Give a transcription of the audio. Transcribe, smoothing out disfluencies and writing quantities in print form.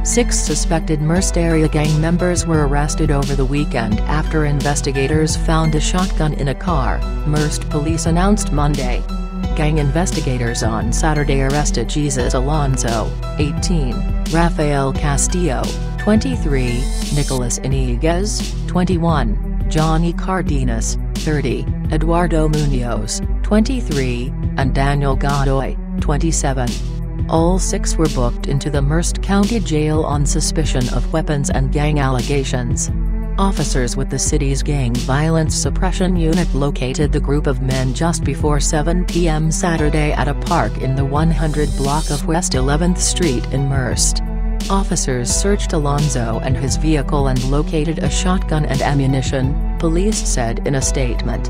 6 suspected Merced area gang members were arrested over the weekend after investigators found a shotgun in a car, Merced police announced Monday. Gang investigators on Saturday arrested Jesus Alonso, 18, Rafael Castillo, 23, Nicolas Iniguez, 21, Johnny Cardenas, 30, Eduardo Munoz, 23, and Daniel Godoy, 27. All 6 were booked into the Merced County Jail on suspicion of weapons and gang allegations. Officers with the city's Gang Violence Suppression Unit located the group of men just before 7 p.m. Saturday at a park in the 100 block of West 11th Street in Merced. Officers searched Alonso and his vehicle and located a shotgun and ammunition, police said in a statement.